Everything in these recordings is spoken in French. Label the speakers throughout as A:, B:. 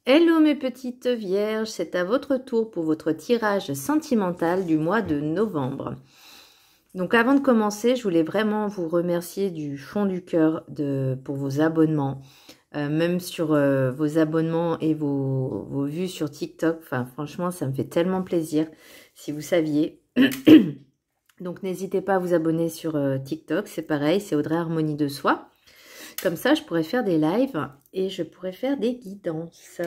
A: Hello mes petites vierges, c'est à votre tour pour votre tirage sentimental du mois de novembre. Donc avant de commencer, je voulais vraiment vous remercier du fond du cœur pour vos abonnements, même sur vos abonnements et vos vues sur TikTok. Enfin franchement, ça me fait tellement plaisir si vous saviez. Donc n'hésitez pas à vous abonner sur TikTok, c'est pareil, c'est Audrey Harmonie de Soi. Comme ça, je pourrais faire des lives et je pourrais faire des guidances.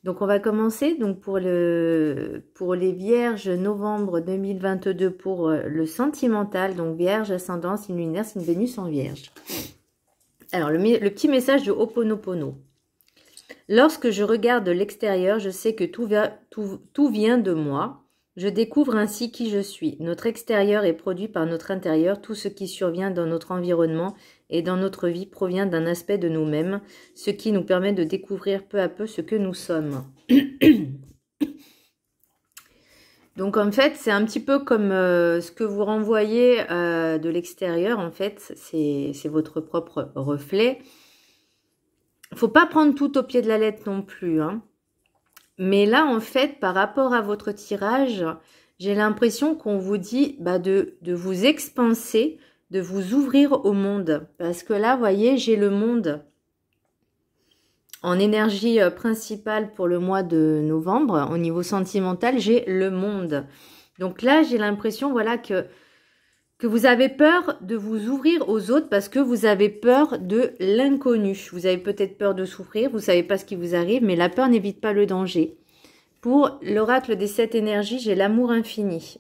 A: Donc, on va commencer. Donc, pour les vierges, novembre 2022, pour le sentimental. Donc, vierge, ascendant, signe lunaire, c'est une Vénus en vierge. Alors, le petit message de Ho'oponopono. Lorsque je regarde de l'extérieur, je sais que tout vient de moi. Je découvre ainsi qui je suis. Notre extérieur est produit par notre intérieur. Tout ce qui survient dans notre environnement et dans notre vie provient d'un aspect de nous-mêmes, ce qui nous permet de découvrir peu à peu ce que nous sommes. Donc en fait, c'est un petit peu comme ce que vous renvoyez de l'extérieur. En fait, c'est votre propre reflet. Faut pas prendre tout au pied de la lettre non plus, hein. Mais là, en fait, par rapport à votre tirage, j'ai l'impression qu'on vous dit de vous expanser, de vous ouvrir au monde. Parce que là, vous voyez, j'ai le monde en énergie principale pour le mois de novembre. Au niveau sentimental, j'ai le monde. Donc là, j'ai l'impression, voilà, que vous avez peur de vous ouvrir aux autres parce que vous avez peur de l'inconnu. Vous avez peut-être peur de souffrir, vous ne savez pas ce qui vous arrive, mais la peur n'évite pas le danger. Pour l'oracle des 7 énergies, j'ai l'amour infini.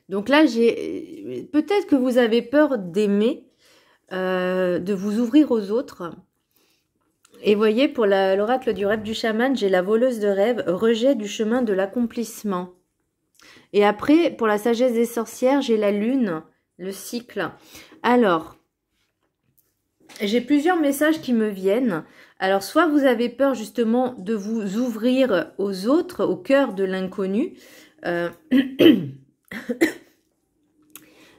A: Donc là, peut-être que vous avez peur d'aimer, de vous ouvrir aux autres. Et voyez, pour l'oracle du rêve du chaman, j'ai la voleuse de rêve, rejet du chemin de l'accomplissement. Et après, pour la sagesse des sorcières, j'ai la lune, le cycle. Alors, j'ai plusieurs messages qui me viennent. Alors, soit vous avez peur justement de vous ouvrir aux autres, au cœur de l'inconnu.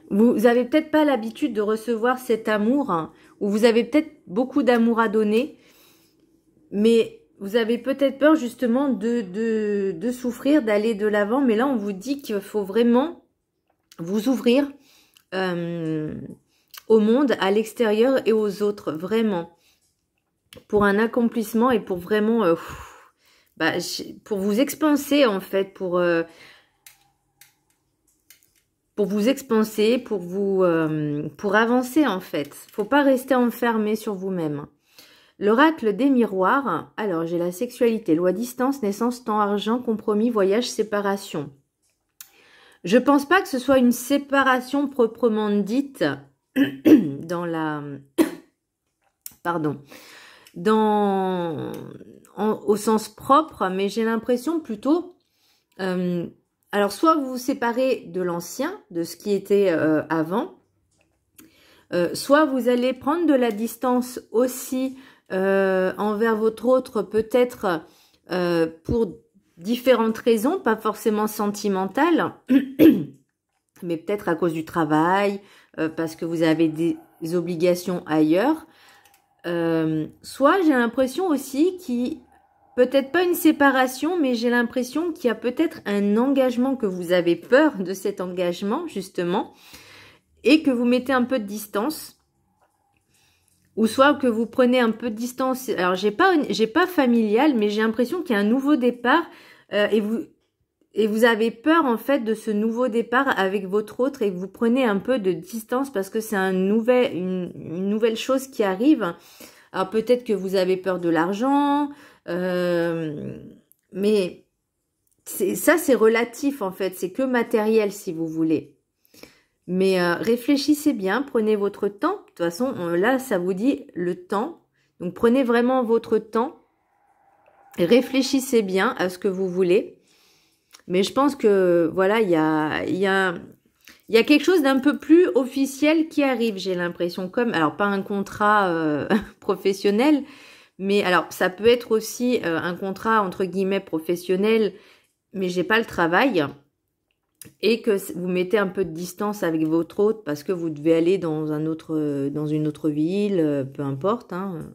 A: Vous n'avez peut-être pas l'habitude de recevoir cet amour, hein, ou vous avez peut-être beaucoup d'amour à donner, mais vous avez peut-être peur justement de souffrir, d'aller de l'avant. Mais là, on vous dit qu'il faut vraiment vous ouvrir au monde, à l'extérieur et aux autres, vraiment. Pour un accomplissement et pour vraiment... pour vous expanser, en fait, pour vous expanser, pour avancer, en fait. Faut pas rester enfermé sur vous-même. L'oracle des miroirs. Alors, j'ai la sexualité, loi distance, naissance, temps, argent, compromis, voyage, séparation. Je pense pas que ce soit une séparation proprement dite dans la... Pardon. Au sens propre, mais j'ai l'impression plutôt... alors, soit vous vous séparez de l'ancien, de ce qui était avant, soit vous allez prendre de la distance aussi envers votre autre, peut-être pour différentes raisons, pas forcément sentimentales, mais peut-être à cause du travail, parce que vous avez des obligations ailleurs. Soit j'ai l'impression aussi peut-être pas une séparation, mais j'ai l'impression qu'il y a peut-être un engagement, que vous avez peur de cet engagement, justement, et que vous mettez un peu de distance. Ou soit que vous prenez un peu de distance. Alors, j'ai pas familial, mais j'ai l'impression qu'il y a un nouveau départ et vous avez peur, en fait, de ce nouveau départ avec votre autre et que vous prenez un peu de distance parce que c'est une nouvelle chose qui arrive. Alors, peut-être que vous avez peur de l'argent, mais ça, c'est relatif, en fait. C'est que matériel, si vous voulez. Mais réfléchissez bien, prenez votre temps. De toute façon, là, ça vous dit le temps. Donc, prenez vraiment votre temps. Réfléchissez bien à ce que vous voulez. Mais je pense que, voilà, il y a quelque chose d'un peu plus officiel qui arrive, j'ai l'impression. Alors, pas un contrat professionnel, mais alors, ça peut être aussi un contrat, entre guillemets, professionnel, mais j'ai pas le travail. Et que vous mettez un peu de distance avec votre autre parce que vous devez aller dans une autre ville, peu importe, hein.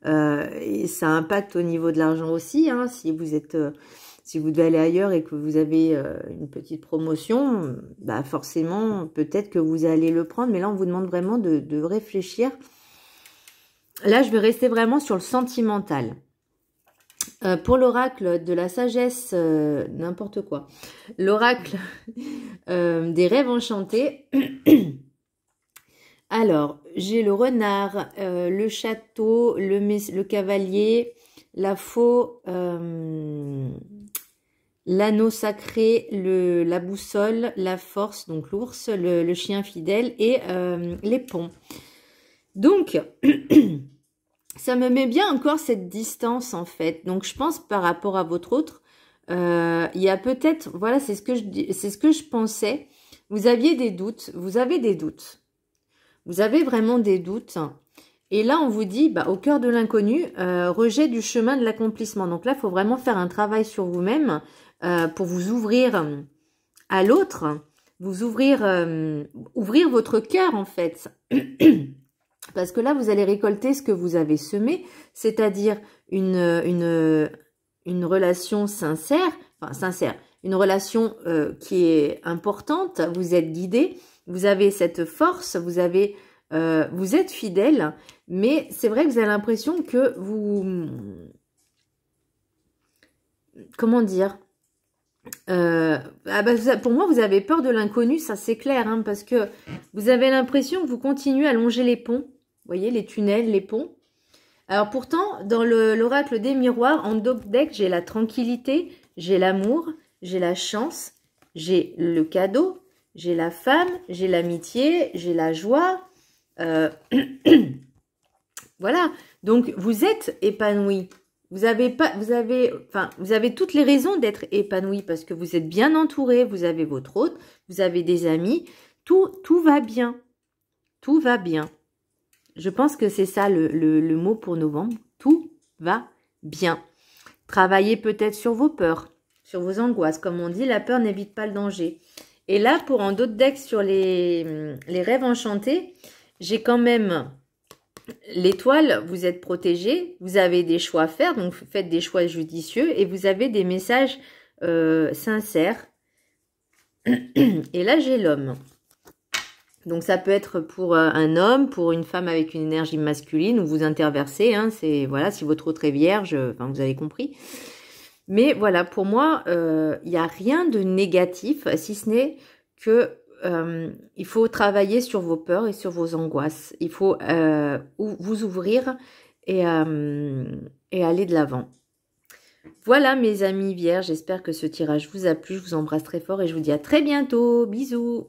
A: Et ça impacte au niveau de l'argent aussi, hein, si vous êtes... si vous devez aller ailleurs et que vous avez une petite promotion, bah forcément, peut-être que vous allez le prendre. Mais là, on vous demande vraiment de réfléchir. Là, je vais rester vraiment sur le sentimental. Pour l'oracle de la sagesse, n'importe quoi. L'oracle des rêves enchantés. Alors, j'ai le renard, le château, le cavalier, la faux, l'anneau sacré, la boussole, la force, donc l'ours, le chien fidèle et les ponts. Donc, ça me met bien encore cette distance en fait. Donc, je pense par rapport à votre autre, il y a peut-être, voilà, c'est ce que je pensais. Vous aviez des doutes, vous avez des doutes. Vous avez vraiment des doutes. Et là, on vous dit, bah, au cœur de l'inconnu, rejet du chemin de l'accomplissement. Donc là, il faut vraiment faire un travail sur vous-même pour vous ouvrir à l'autre, vous ouvrir votre cœur en fait. Parce que là, vous allez récolter ce que vous avez semé, c'est-à-dire une relation sincère, une relation qui est importante, vous êtes guidé, vous avez cette force, vous êtes fidèle, mais c'est vrai que vous avez l'impression que vous... Comment dire pour moi, vous avez peur de l'inconnu, ça c'est clair, hein, parce que vous avez l'impression que vous continuez à longer les ponts, vous voyez, les tunnels, les ponts. Alors pourtant, dans l'oracle des miroirs, en top deck, j'ai la tranquillité, j'ai l'amour, j'ai la chance, j'ai le cadeau, j'ai la femme, j'ai l'amitié, j'ai la joie. Voilà, donc vous êtes épanoui. Vous avez toutes les raisons d'être épanoui parce que vous êtes bien entouré, vous avez votre hôte, vous avez des amis, tout va bien. Tout va bien. Je pense que c'est ça le mot pour novembre. Tout va bien. Travaillez peut-être sur vos peurs, sur vos angoisses. Comme on dit, la peur n'évite pas le danger. Et là, pour un autre deck sur les rêves enchantés, j'ai quand même l'étoile, vous êtes protégé, vous avez des choix à faire, donc faites des choix judicieux et vous avez des messages sincères. Et là, j'ai l'homme. Donc ça peut être pour un homme, pour une femme avec une énergie masculine, où vous interversez, hein, c'est voilà, si votre autre est vierge, enfin vous avez compris. Mais voilà, pour moi, il n'y a rien de négatif, si ce n'est que il faut travailler sur vos peurs et sur vos angoisses. Il faut vous ouvrir et aller de l'avant. Voilà mes amis vierges, j'espère que ce tirage vous a plu. Je vous embrasse très fort et je vous dis à très bientôt. Bisous.